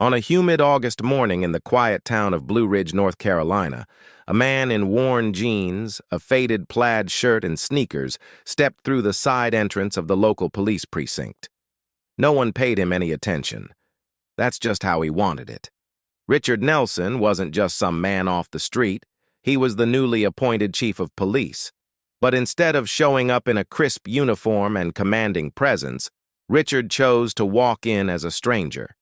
On a humid August morning in the quiet town of Blue Ridge, North Carolina, a man in worn jeans, a faded plaid shirt, and sneakers stepped through the side entrance of the local police precinct. No one paid him any attention. That's just how he wanted it. Richard Nelson wasn't just some man off the street. He was the newly appointed chief of police. But instead of showing up in a crisp uniform and commanding presence, Richard chose to walk in as a stranger.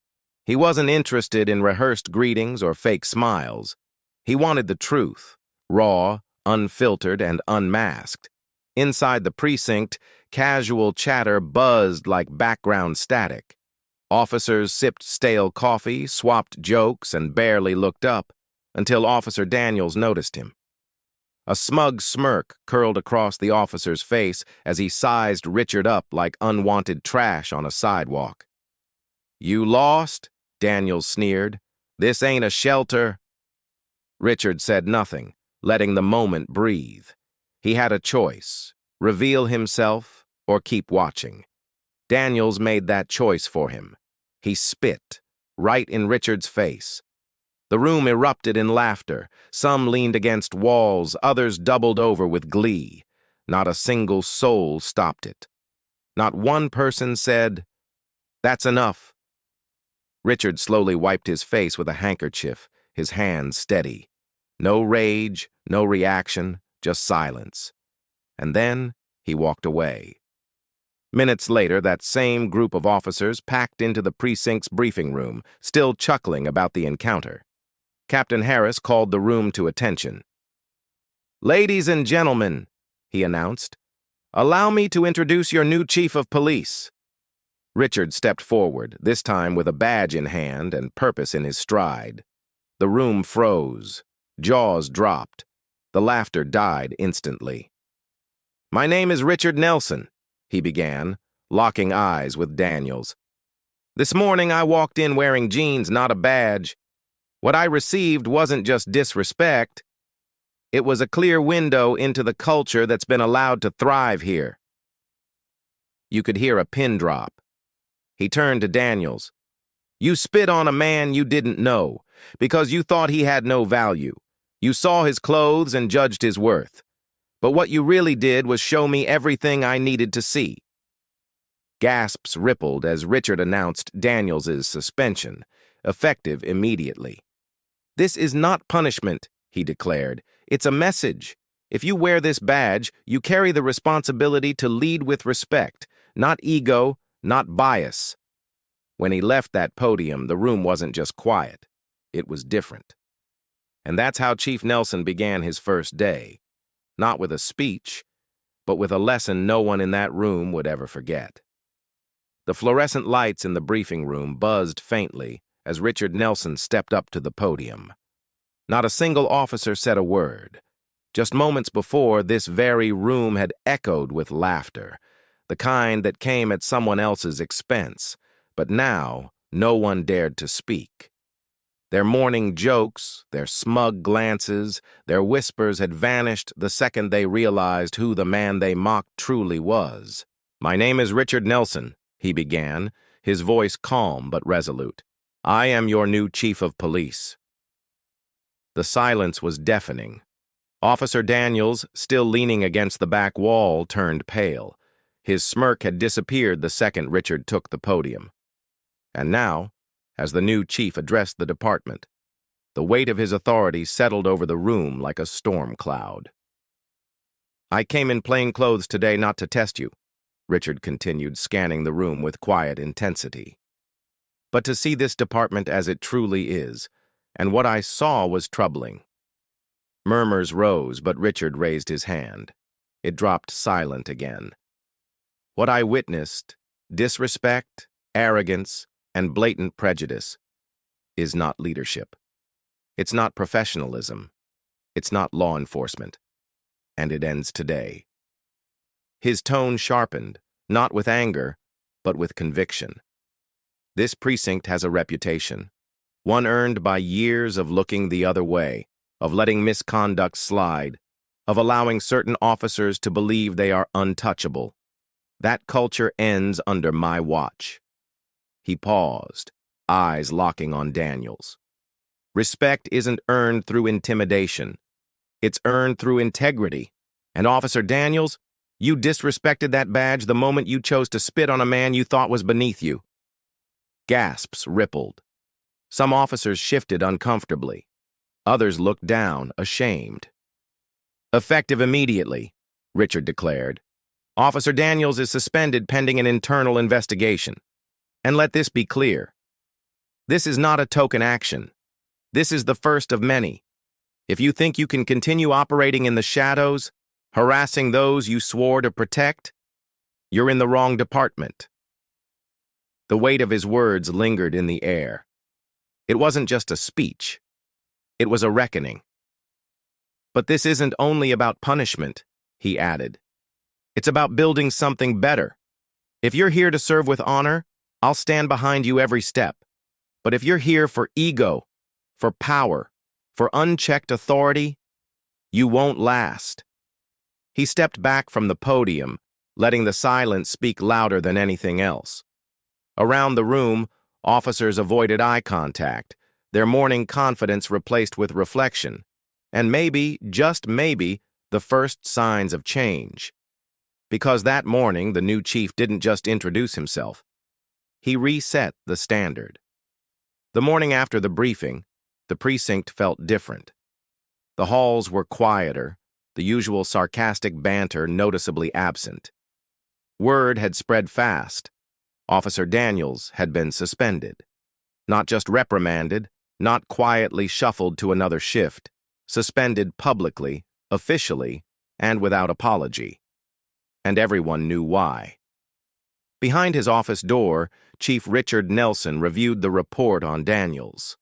He wasn't interested in rehearsed greetings or fake smiles. He wanted the truth, raw, unfiltered, and unmasked. Inside the precinct, casual chatter buzzed like background static. Officers sipped stale coffee, swapped jokes, and barely looked up until Officer Daniels noticed him. A smug smirk curled across the officer's face as he sized Richard up like unwanted trash on a sidewalk. "You lost?" Daniels sneered. "This ain't a shelter." Richard said nothing, letting the moment breathe. He had a choice: reveal himself or keep watching. Daniels made that choice for him. He spit, right in Richard's face. The room erupted in laughter. Some leaned against walls, others doubled over with glee. Not a single soul stopped it. Not one person said, "That's enough." Richard slowly wiped his face with a handkerchief, his hands steady. No rage, no reaction, just silence. And then he walked away. Minutes later, that same group of officers packed into the precinct's briefing room, still chuckling about the encounter. Captain Harris called the room to attention. "Ladies and gentlemen," he announced, "allow me to introduce your new chief of police." Richard stepped forward, this time with a badge in hand and purpose in his stride. The room froze. Jaws dropped. The laughter died instantly. "My name is Richard Nelson," he began, locking eyes with Daniels. "This morning I walked in wearing jeans, not a badge. What I received wasn't just disrespect. It was a clear window into the culture that's been allowed to thrive here." You could hear a pin drop. He turned to Daniels. "You spit on a man you didn't know because you thought he had no value. You saw his clothes and judged his worth. But what you really did was show me everything I needed to see." Gasps rippled as Richard announced Daniels' suspension, effective immediately. "This is not punishment," he declared. "It's a message. If you wear this badge, you carry the responsibility to lead with respect, not ego, not bias." When he left that podium, the room wasn't just quiet. It was different. And that's how Chief Nelson began his first day. Not with a speech, but with a lesson no one in that room would ever forget. The fluorescent lights in the briefing room buzzed faintly as Richard Nelson stepped up to the podium. Not a single officer said a word. Just moments before, this very room had echoed with laughter, the kind that came at someone else's expense. But now, no one dared to speak. Their morning jokes, their smug glances, their whispers had vanished the second they realized who the man they mocked truly was. "My name is Richard Nelson," he began, his voice calm but resolute. "I am your new chief of police." The silence was deafening. Officer Daniels, still leaning against the back wall, turned pale. His smirk had disappeared the second Richard took the podium. And now, as the new chief addressed the department, the weight of his authority settled over the room like a storm cloud. "I came in plain clothes today not to test you," Richard continued, scanning the room with quiet intensity, "but to see this department as it truly is, and what I saw was troubling." Murmurs rose, but Richard raised his hand. It dropped silent again. "What I witnessed, disrespect, arrogance, and blatant prejudice, is not leadership. It's not professionalism. It's not law enforcement. And it ends today." His tone sharpened, not with anger, but with conviction. This precinct has a reputation, one earned by years of looking the other way, of letting misconduct slide, of allowing certain officers to believe they are untouchable. That culture ends under my watch. He paused, eyes locking on Daniels. Respect isn't earned through intimidation. It's earned through integrity. And Officer Daniels, you disrespected that badge the moment you chose to spit on a man you thought was beneath you. Gasps rippled. Some officers shifted uncomfortably. Others looked down, ashamed. "Effective immediately," Richard declared. "Officer Daniels is suspended pending an internal investigation. And let this be clear. This is not a token action. This is the first of many. If you think you can continue operating in the shadows, harassing those you swore to protect, you're in the wrong department." The weight of his words lingered in the air. It wasn't just a speech. It was a reckoning. "But this isn't only about punishment," he added. "It's about building something better. If you're here to serve with honor, I'll stand behind you every step. But if you're here for ego, for power, for unchecked authority, you won't last." He stepped back from the podium, letting the silence speak louder than anything else. Around the room, officers avoided eye contact, their morning confidence replaced with reflection, and maybe, just maybe, the first signs of change. Because that morning, the new chief didn't just introduce himself. He reset the standard. The morning after the briefing, the precinct felt different. The halls were quieter, the usual sarcastic banter noticeably absent. Word had spread fast. Officer Daniels had been suspended. Not just reprimanded, not quietly shuffled to another shift, suspended publicly, officially, and without apology. And everyone knew why. Behind his office door, Chief Richard Nelson reviewed the report on Daniels.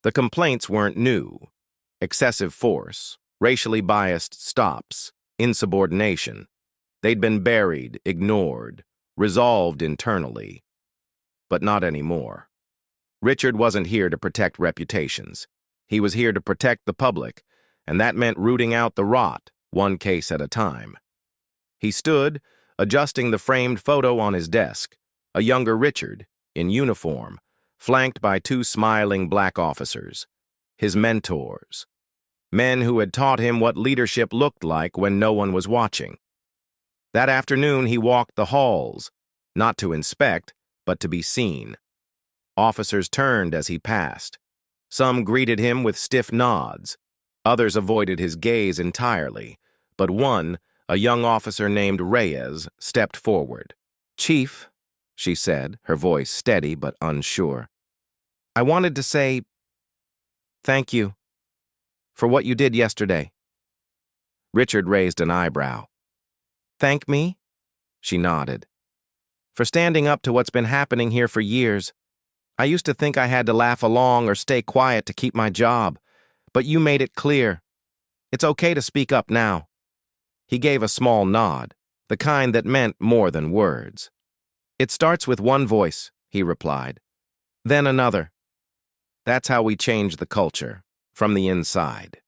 The complaints weren't new. Excessive force, racially biased stops, insubordination. They'd been buried, ignored, resolved internally. But not anymore. Richard wasn't here to protect reputations. He was here to protect the public, and that meant rooting out the rot, one case at a time. He stood, adjusting the framed photo on his desk, a younger Richard, in uniform, flanked by two smiling black officers, his mentors, men who had taught him what leadership looked like when no one was watching. That afternoon he walked the halls, not to inspect, but to be seen. Officers turned as he passed. Some greeted him with stiff nods. Others avoided his gaze entirely, but one, a young officer named Reyes, stepped forward. "Chief," she said, her voice steady but unsure, "I wanted to say thank you for what you did yesterday." Richard raised an eyebrow. "Thank me?" She nodded. "For standing up to what's been happening here for years. I used to think I had to laugh along or stay quiet to keep my job, but you made it clear. It's okay to speak up now." He gave a small nod, the kind that meant more than words. "It starts with one voice," he replied, "then another. That's how we change the culture, from the inside."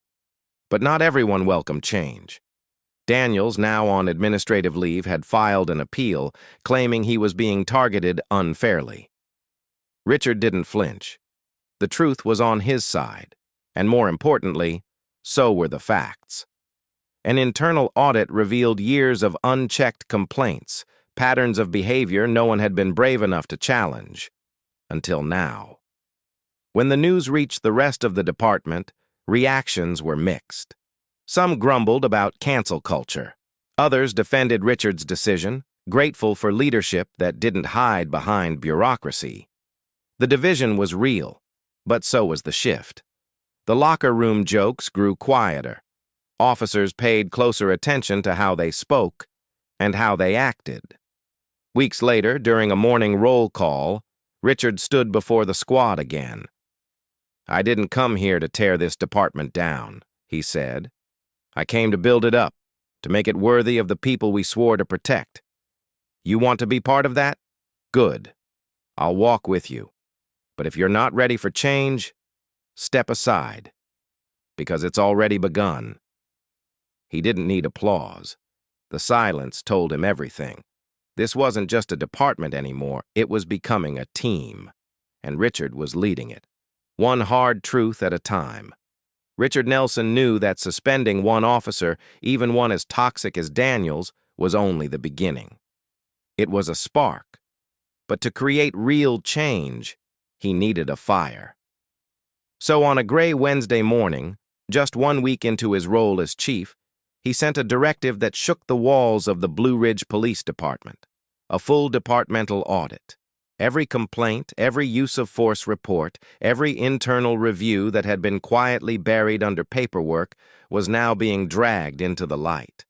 But not everyone welcomed change. Daniels, now on administrative leave, had filed an appeal, claiming he was being targeted unfairly. Richard didn't flinch. The truth was on his side, and more importantly, so were the facts. An internal audit revealed years of unchecked complaints, patterns of behavior no one had been brave enough to challenge. Until now. When the news reached the rest of the department, reactions were mixed. Some grumbled about cancel culture. Others defended Richard's decision, grateful for leadership that didn't hide behind bureaucracy. The division was real, but so was the shift. The locker room jokes grew quieter. Officers paid closer attention to how they spoke and how they acted. Weeks later, during a morning roll call, Richard stood before the squad again. "I didn't come here to tear this department down," he said. "I came to build it up, to make it worthy of the people we swore to protect. You want to be part of that? Good. I'll walk with you. But if you're not ready for change, step aside, because it's already begun." He didn't need applause. The silence told him everything. This wasn't just a department anymore, it was becoming a team. and Richard was leading it. One hard truth at a time. Richard Nelson knew that suspending one officer, even one as toxic as Daniels, was only the beginning. It was a spark. But to create real change, he needed a fire. So on a gray Wednesday morning, just 1 week into his role as chief, he sent a directive that shook the walls of the Blue Ridge Police Department. A full departmental audit. Every complaint, every use of force report, every internal review that had been quietly buried under paperwork was now being dragged into the light.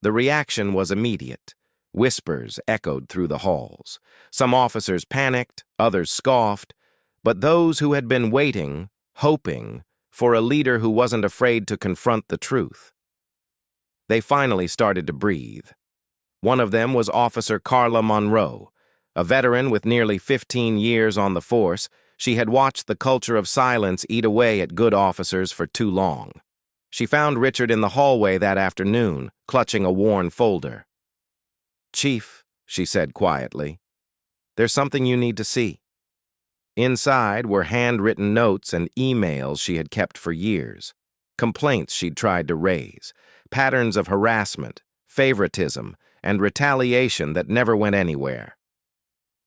The reaction was immediate. Whispers echoed through the halls. Some officers panicked, others scoffed, but those who had been waiting, hoping, for a leader who wasn't afraid to confront the truth. They finally started to breathe. One of them was Officer Carla Monroe. A veteran with nearly 15 years on the force, she had watched the culture of silence eat away at good officers for too long. She found Richard in the hallway that afternoon, clutching a worn folder. "Chief," she said quietly, "there's something you need to see." Inside were handwritten notes and emails she had kept for years, complaints she'd tried to raise, patterns of harassment, favoritism, and retaliation that never went anywhere.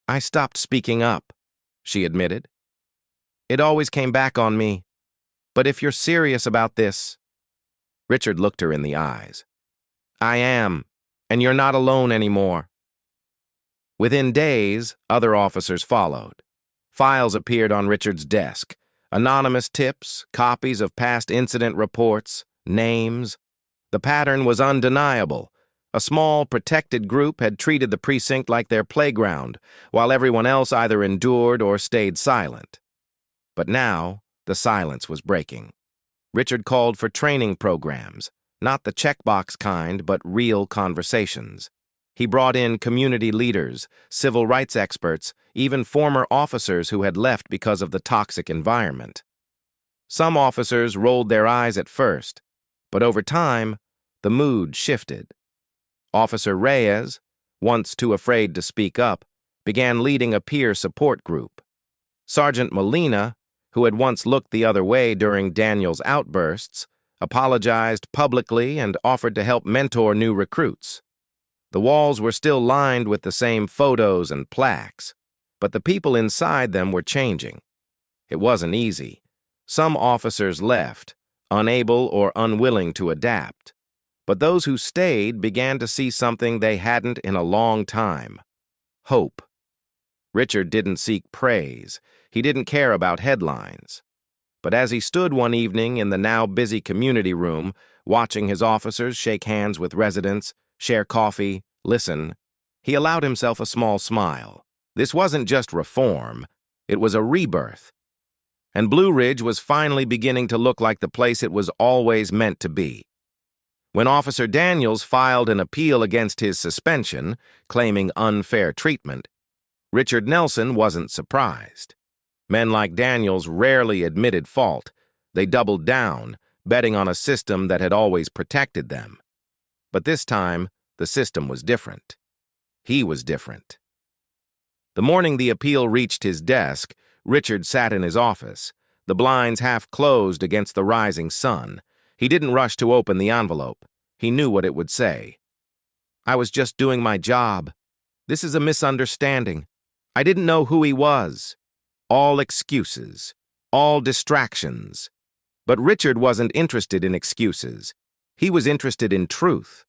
"I stopped speaking up," she admitted. "It always came back on me. But if you're serious about this..." Richard looked her in the eyes. "I am, and you're not alone anymore." Within days, other officers followed. Files appeared on Richard's desk. Anonymous tips, copies of past incident reports, names. The pattern was undeniable. A small, protected group had treated the precinct like their playground, while everyone else either endured or stayed silent. But now, the silence was breaking. Richard called for training programs, not the checkbox kind, but real conversations. He brought in community leaders, civil rights experts, even former officers who had left because of the toxic environment. Some officers rolled their eyes at first, but over time, the mood shifted. Officer Reyes, once too afraid to speak up, began leading a peer support group. Sergeant Molina, who had once looked the other way during Daniel's outbursts, apologized publicly and offered to help mentor new recruits. The walls were still lined with the same photos and plaques, but the people inside them were changing. It wasn't easy. Some officers left, unable or unwilling to adapt. But those who stayed began to see something they hadn't in a long time. Hope. Richard didn't seek praise. He didn't care about headlines. But as he stood one evening in the now busy community room, watching his officers shake hands with residents, share coffee, listen, he allowed himself a small smile. This wasn't just reform. It was a rebirth. And Blue Ridge was finally beginning to look like the place it was always meant to be. When Officer Daniels filed an appeal against his suspension, claiming unfair treatment, Richard Nelson wasn't surprised. Men like Daniels rarely admitted fault. They doubled down, betting on a system that had always protected them. But this time, the system was different. He was different. The morning the appeal reached his desk, Richard sat in his office, the blinds half closed against the rising sun. He didn't rush to open the envelope. He knew what it would say. "I was just doing my job. This is a misunderstanding. I didn't know who he was." All excuses. All distractions. But Richard wasn't interested in excuses. He was interested in truth.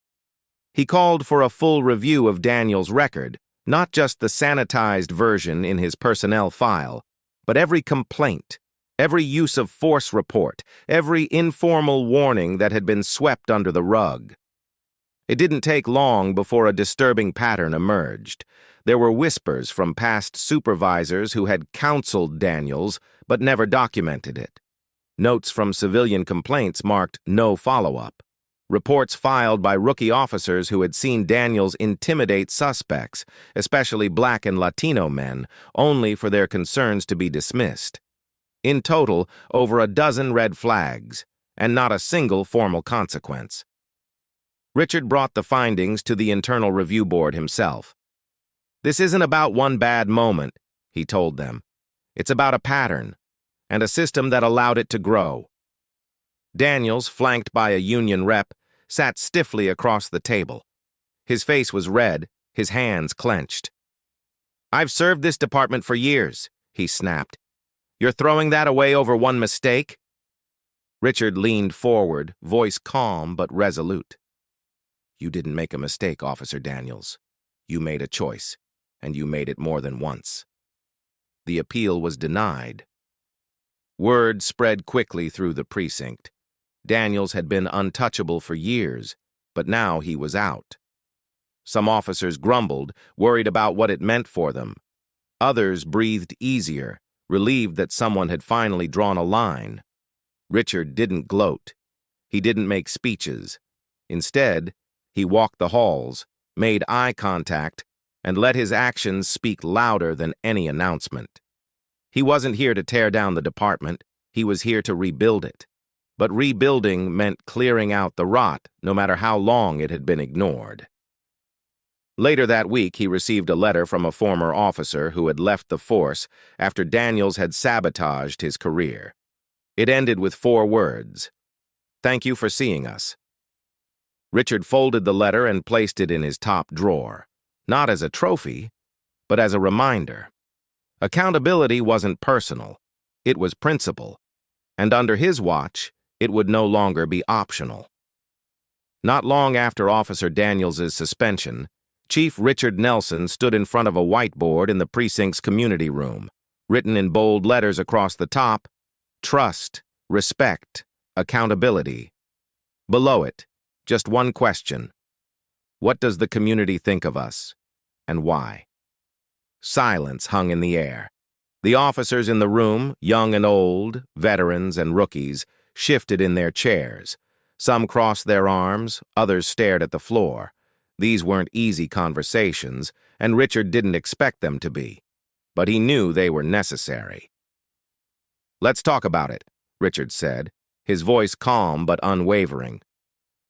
He called for a full review of Daniel's record, not just the sanitized version in his personnel file, but every complaint, every use of force report, every informal warning that had been swept under the rug. It didn't take long before a disturbing pattern emerged. There were whispers from past supervisors who had counseled Daniels but never documented it. Notes from civilian complaints marked no follow-up. Reports filed by rookie officers who had seen Daniels intimidate suspects, especially Black and Latino men, only for their concerns to be dismissed. In total, over a dozen red flags, and not a single formal consequence. Richard brought the findings to the Internal Review Board himself. "This isn't about one bad moment," he told them. It's about a pattern and a system that allowed it to grow. Daniels, flanked by a union rep, sat stiffly across the table. His face was red, his hands clenched. "I've served this department for years," he snapped. "You're throwing that away over one mistake?" Richard leaned forward, voice calm but resolute. "You didn't make a mistake, Officer Daniels. You made a choice, and you made it more than once." The appeal was denied. Word spread quickly through the precinct. Daniels had been untouchable for years, but now he was out. Some officers grumbled, worried about what it meant for them. Others breathed easier, relieved that someone had finally drawn a line. Richard didn't gloat. He didn't make speeches. Instead, he walked the halls, made eye contact, and let his actions speak louder than any announcement. He wasn't here to tear down the department. He was here to rebuild it. But rebuilding meant clearing out the rot, no matter how long it had been ignored. Later that week, he received a letter from a former officer who had left the force after Daniels had sabotaged his career. It ended with 4 words: "Thank you for seeing us." Richard folded the letter and placed it in his top drawer, not as a trophy, but as a reminder. Accountability wasn't personal, it was principle, and under his watch, it would no longer be optional. Not long after Officer Daniels' suspension, Chief Richard Nelson stood in front of a whiteboard in the precinct's community room, written in bold letters across the top: trust, respect, accountability. Below it, just one question: what does the community think of us, and why? Silence hung in the air. The officers in the room, young and old, veterans and rookies, shifted in their chairs. Some crossed their arms, others stared at the floor. These weren't easy conversations, and Richard didn't expect them to be. But he knew they were necessary. "Let's talk about it," Richard said, his voice calm but unwavering.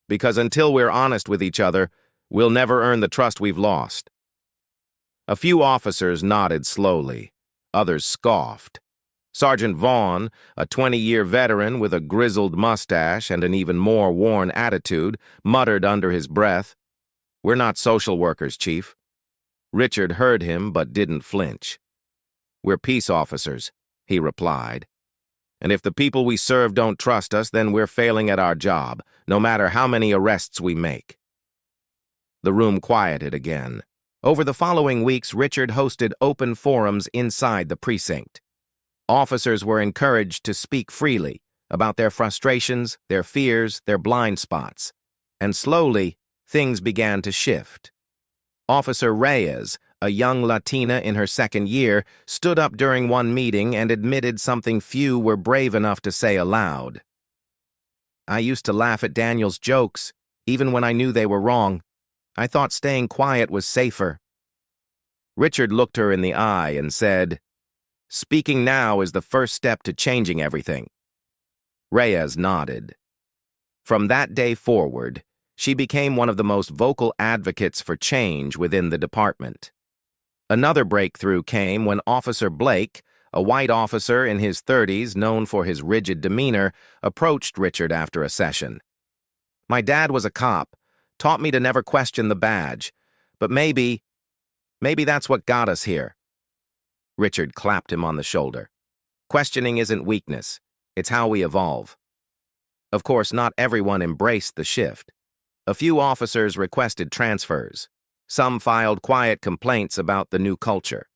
"Because until we're honest with each other, we'll never earn the trust we've lost." A few officers nodded slowly. Others scoffed. Sergeant Vaughn, a 20-year veteran with a grizzled mustache and an even more worn attitude, muttered under his breath, "We're not social workers, Chief." Richard heard him but didn't flinch. "We're peace officers," he replied. "And if the people we serve don't trust us, then we're failing at our job, no matter how many arrests we make." The room quieted again. Over the following weeks, Richard hosted open forums inside the precinct. Officers were encouraged to speak freely about their frustrations, their fears, their blind spots. And slowly, things began to shift. Officer Reyes, a young Latina in her 2nd year, stood up during one meeting and admitted something few were brave enough to say aloud. "I used to laugh at Daniel's jokes, even when I knew they were wrong. I thought staying quiet was safer." Richard looked her in the eye and said, "Speaking now is the first step to changing everything." Reyes nodded. From that day forward, she became one of the most vocal advocates for change within the department. Another breakthrough came when Officer Blake, a white officer in his 30s known for his rigid demeanor, approached Richard after a session. "My dad was a cop, taught me to never question the badge, but maybe that's what got us here." Richard clapped him on the shoulder. "Questioning isn't weakness, it's how we evolve." Of course, not everyone embraced the shift. A few officers requested transfers. Some filed quiet complaints about the new culture.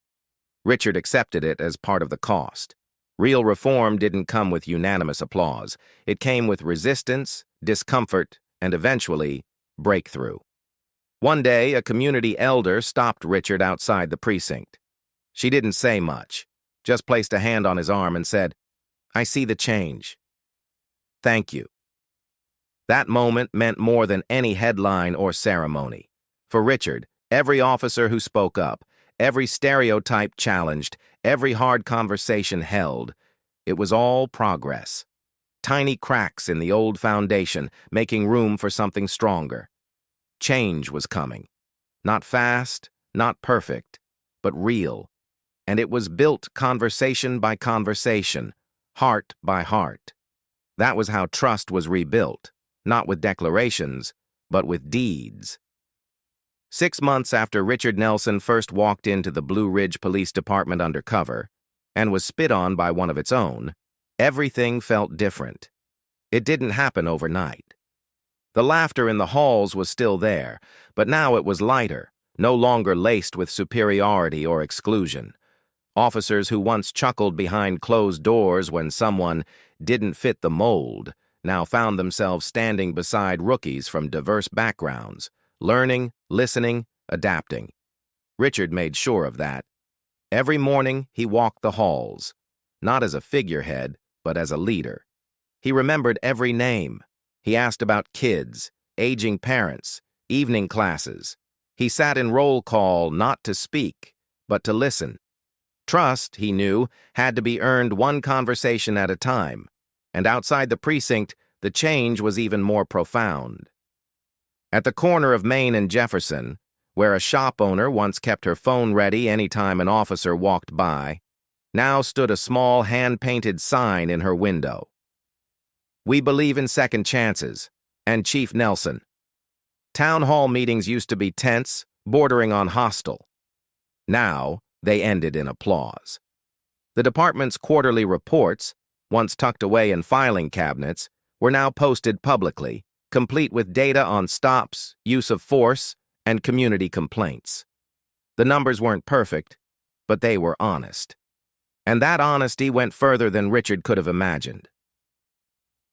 Richard accepted it as part of the cost. Real reform didn't come with unanimous applause. It came with resistance, discomfort, and eventually, breakthrough. One day, a community elder stopped Richard outside the precinct. She didn't say much, just placed a hand on his arm and said, "I see the change. Thank you." That moment meant more than any headline or ceremony. For Richard, every officer who spoke up, every stereotype challenged, every hard conversation held, it was all progress. Tiny cracks in the old foundation, making room for something stronger. Change was coming. Not fast, not perfect, but real. and it was built conversation by conversation, heart by heart. That was how trust was rebuilt, not with declarations, but with deeds. 6 months after Richard Nelson first walked into the Blue Ridge Police Department undercover and was spit on by one of its own, everything felt different. It didn't happen overnight. The laughter in the halls was still there, but now it was lighter, no longer laced with superiority or exclusion. Officers who once chuckled behind closed doors when someone didn't fit the mold now found themselves standing beside rookies from diverse backgrounds, learning, listening, adapting. Richard made sure of that. Every morning he walked the halls, not as a figurehead, but as a leader. He remembered every name. He asked about kids, aging parents, evening classes. He sat in roll call not to speak, but to listen. Trust, he knew, had to be earned one conversation at a time, and outside the precinct, the change was even more profound. At the corner of Main and Jefferson, where a shop owner once kept her phone ready anytime an officer walked by, now stood a small hand-painted sign in her window. "We believe in second chances," and Chief Nelson. Town hall meetings used to be tense, bordering on hostile. Now, they ended in applause. The department's quarterly reports, once tucked away in filing cabinets, were now posted publicly, complete with data on stops, use of force, and community complaints. The numbers weren't perfect, but they were honest. And that honesty went further than Richard could have imagined.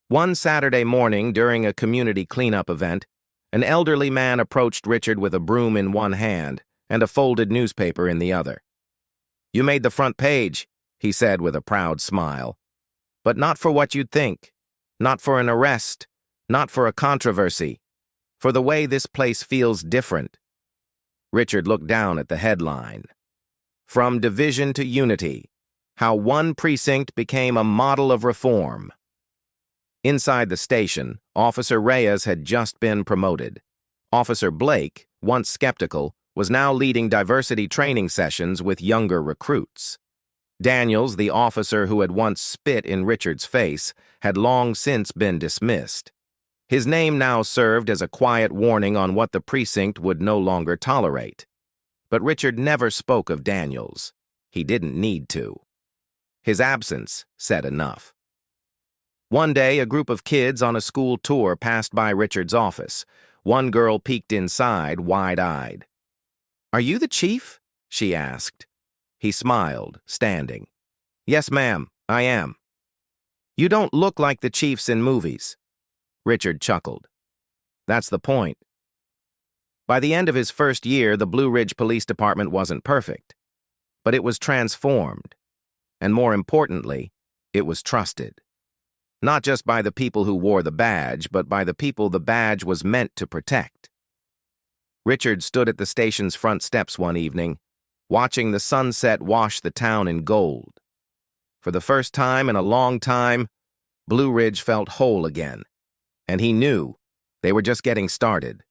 One Saturday morning during a community cleanup event, an elderly man approached Richard with a broom in one hand and a folded newspaper in the other. "You made the front page," he said with a proud smile. "But not for what you'd think, not for an arrest, not for a controversy, for the way this place feels different." Richard looked down at the headline. "From Division to Unity, How One Precinct Became a Model of Reform." Inside the station, Officer Reyes had just been promoted. Officer Blake, once skeptical, was now leading diversity training sessions with younger recruits. Daniels, the officer who had once spit in Richard's face, had long since been dismissed. His name now served as a quiet warning on what the precinct would no longer tolerate. But Richard never spoke of Daniels. He didn't need to. His absence said enough. One day, a group of kids on a school tour passed by Richard's office. One girl peeked inside, wide-eyed. "Are you the chief?" she asked. He smiled, standing. "Yes, ma'am, I am." "You don't look like the chiefs in movies." Richard chuckled. "That's the point." By the end of his first year, the Blue Ridge Police Department wasn't perfect, but it was transformed. And more importantly, it was trusted. Not just by the people who wore the badge, but by the people the badge was meant to protect. Richard stood at the station's front steps one evening, watching the sunset wash the town in gold. For the first time in a long time, Blue Ridge felt whole again, and he knew they were just getting started.